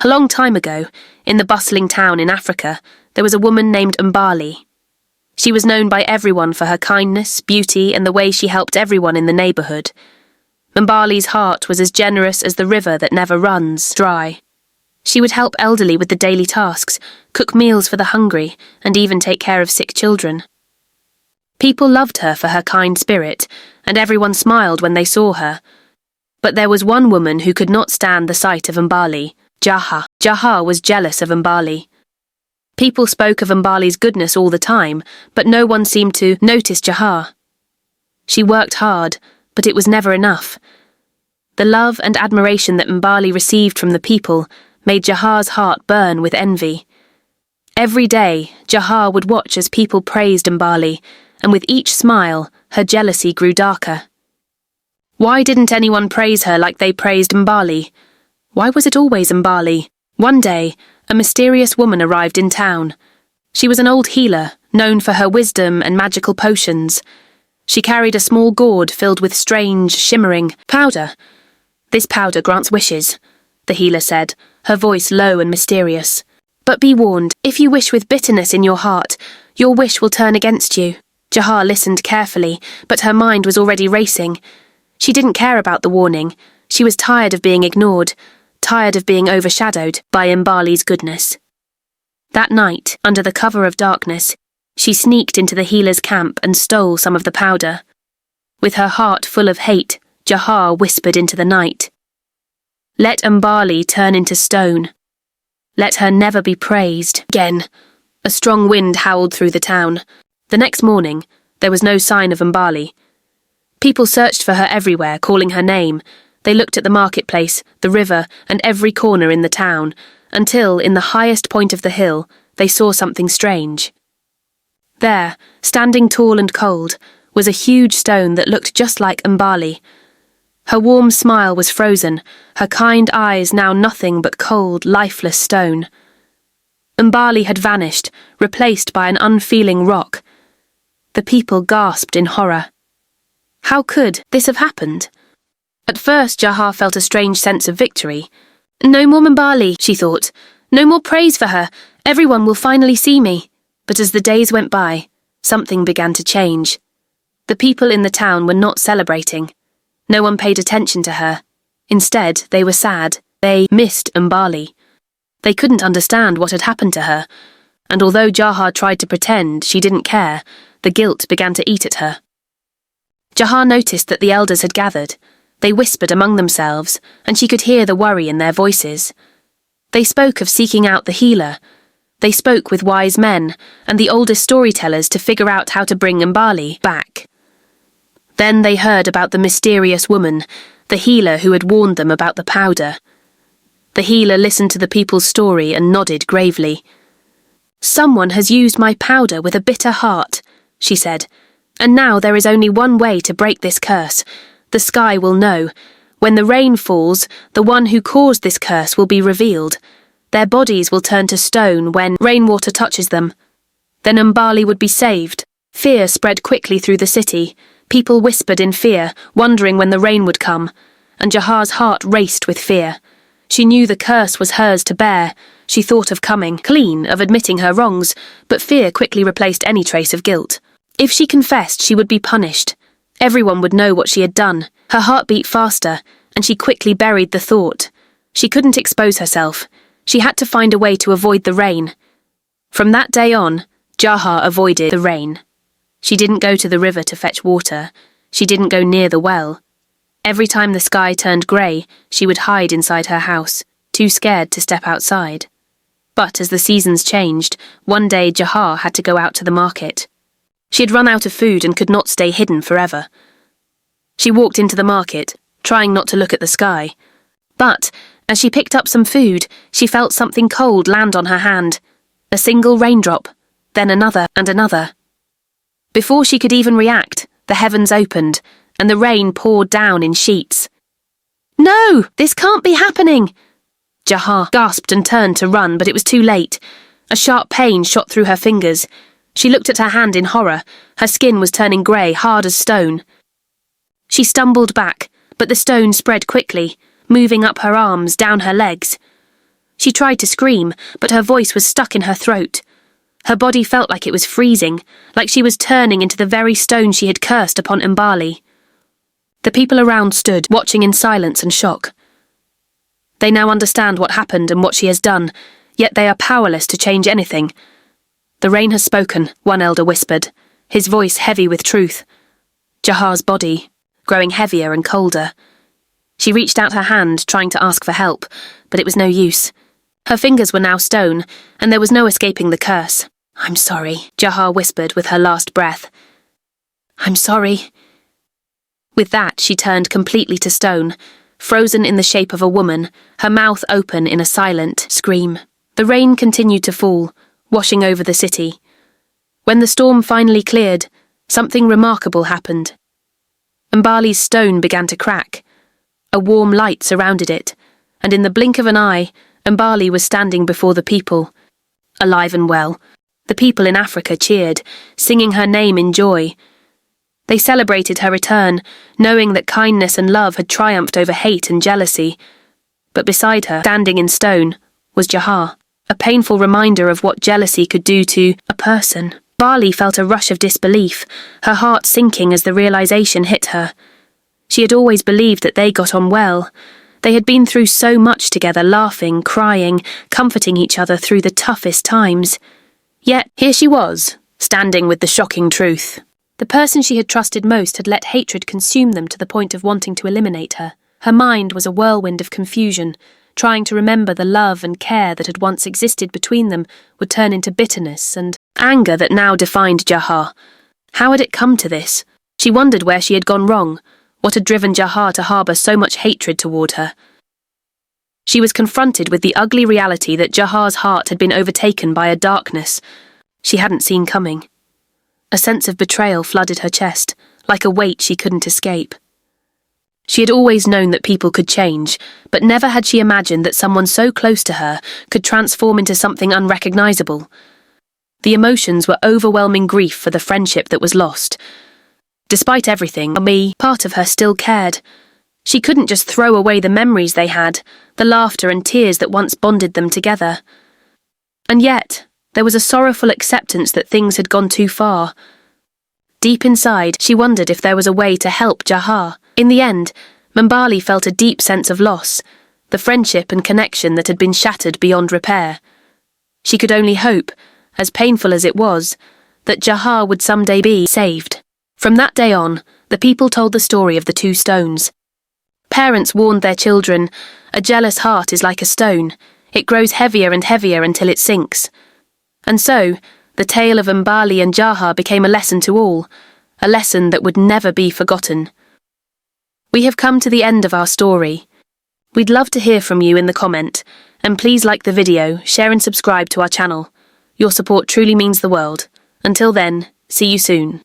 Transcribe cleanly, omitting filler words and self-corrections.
A long time ago, in the bustling town in Africa, there was a woman named Mbali. She was known by everyone for her kindness, beauty, and the way she helped everyone in the neighbourhood. Mbali's heart was as generous as the river that never runs dry. She would help elderly with the daily tasks, cook meals for the hungry, and even take care of sick children. People loved her for her kind spirit, and everyone smiled when they saw her. But there was one woman who could not stand the sight of Mbali, Jaha. Jaha was jealous of Mbali. People spoke of Mbali's goodness all the time, but no one seemed to notice Jaha. She worked hard, but it was never enough. The love and admiration that Mbali received from the people made Jaha's heart burn with envy. Every day, Jaha would watch as people praised Mbali, and with each smile, her jealousy grew darker. Why didn't anyone praise her like they praised Mbali? Why was it always Mbali? One day, a mysterious woman arrived in town. She was an old healer, known for her wisdom and magical potions. She carried a small gourd filled with strange, shimmering powder. "This powder grants wishes," the healer said, her voice low and mysterious. "But be warned, if you wish with bitterness in your heart, your wish will turn against you." Jaha listened carefully, but her mind was already racing. She didn't care about the warning. She was tired of being ignored, tired of being overshadowed by Mbali's goodness. That night, under the cover of darkness, she sneaked into the healer's camp and stole some of the powder. With her heart full of hate, Jaha whispered into the night, "Let Mbali turn into stone. Let her never be praised again." A strong wind howled through the town. The next morning, there was no sign of Mbali. People searched for her everywhere, calling her name. They looked at the marketplace, the river, and every corner in the town, until, in the highest point of the hill, they saw something strange. There, standing tall and cold, was a huge stone that looked just like Mbali. Her warm smile was frozen, her kind eyes now nothing but cold, lifeless stone. Mbali had vanished, replaced by an unfeeling rock. The people gasped in horror. How could this have happened? At first, Jaha felt a strange sense of victory. "No more Mbali," she thought. "No more praise for her. Everyone will finally see me." But as the days went by, something began to change. The people in the town were not celebrating. No one paid attention to her. Instead, they were sad. They missed Mbali. They couldn't understand what had happened to her, and although Jaha tried to pretend she didn't care, the guilt began to eat at her. Jaha noticed that the elders had gathered. They whispered among themselves, and she could hear the worry in their voices. They spoke of seeking out the healer. They spoke with wise men and the oldest storytellers to figure out how to bring Mbali back. Then they heard about the mysterious woman, the healer who had warned them about the powder. The healer listened to the people's story and nodded gravely. "Someone has used my powder with a bitter heart," she said, "and now there is only one way to break this curse. The sky will know. When the rain falls, the one who caused this curse will be revealed. Their bodies will turn to stone when rainwater touches them. Then Mbali would be saved." Fear spread quickly through the city. People whispered in fear, wondering when the rain would come, and Jaha's heart raced with fear. She knew the curse was hers to bear. She thought of coming clean, of admitting her wrongs, but fear quickly replaced any trace of guilt. If she confessed, she would be punished. Everyone would know what she had done. Her heart beat faster, and she quickly buried the thought. She couldn't expose herself. She had to find a way to avoid the rain. From that day on, Jaha avoided the rain. She didn't go to the river to fetch water. She didn't go near the well. Every time the sky turned grey, she would hide inside her house, too scared to step outside. But as the seasons changed, one day Jaha had to go out to the market. She had run out of food and could not stay hidden forever. She walked into the market, trying not to look at the sky. But, as she picked up some food, she felt something cold land on her hand. A single raindrop, then another and another. Before she could even react, the heavens opened, and the rain poured down in sheets. "No, this can't be happening!" Jaha gasped and turned to run, but it was too late. A sharp pain shot through her fingers. She looked at her hand in horror. Her skin was turning grey, hard as stone. She stumbled back, but the stone spread quickly, moving up her arms, down her legs. She tried to scream, but her voice was stuck in her throat. Her body felt like it was freezing, like she was turning into the very stone she had cursed upon Mbali. The people around stood, watching in silence and shock. They now understand what happened and what she has done, yet they are powerless to change anything. "The rain has spoken," one elder whispered, his voice heavy with truth. Jaha's body, growing heavier and colder. She reached out her hand, trying to ask for help, but it was no use. Her fingers were now stone, and there was no escaping the curse. "I'm sorry," Jaha whispered with her last breath. "I'm sorry." With that, she turned completely to stone, frozen in the shape of a woman, her mouth open in a silent scream. The rain continued to fall, washing over the city. When the storm finally cleared, something remarkable happened. Mbali's stone began to crack. A warm light surrounded it, and in the blink of an eye, Mbali was standing before the people, alive and well. The people in Africa cheered, singing her name in joy. They celebrated her return, knowing that kindness and love had triumphed over hate and jealousy. But beside her, standing in stone, was Jaha, a painful reminder of what jealousy could do to a person. Mbali felt a rush of disbelief, her heart sinking as the realization hit her. She had always believed that they got on well. They had been through so much together, laughing, crying, comforting each other through the toughest times. Yet here she was, standing with the shocking truth. The person she had trusted most had let hatred consume them to the point of wanting to eliminate her. Her mind was a whirlwind of confusion, trying to remember the love and care that had once existed between them would turn into bitterness and anger that now defined Jaha. How had it come to this? She wondered where she had gone wrong, what had driven Jaha to harbour so much hatred toward her. She was confronted with the ugly reality that Jaha's heart had been overtaken by a darkness she hadn't seen coming. A sense of betrayal flooded her chest, like a weight she couldn't escape. She had always known that people could change, but never had she imagined that someone so close to her could transform into something unrecognisable. The emotions were overwhelming grief for the friendship that was lost. Despite everything, part of her still cared. She couldn't just throw away the memories they had, the laughter and tears that once bonded them together. And yet, there was a sorrowful acceptance that things had gone too far. Deep inside, she wondered if there was a way to help Jaha. In the end, Mbali felt a deep sense of loss, the friendship and connection that had been shattered beyond repair. She could only hope, as painful as it was, that Jaha would someday be saved. From that day on, the people told the story of the two stones. Parents warned their children, "A jealous heart is like a stone. It grows heavier and heavier until it sinks." And so, the tale of Mbali and Jaha became a lesson to all, a lesson that would never be forgotten. We have come to the end of our story. We'd love to hear from you in the comment, and please like the video, share and subscribe to our channel. Your support truly means the world. Until then, see you soon.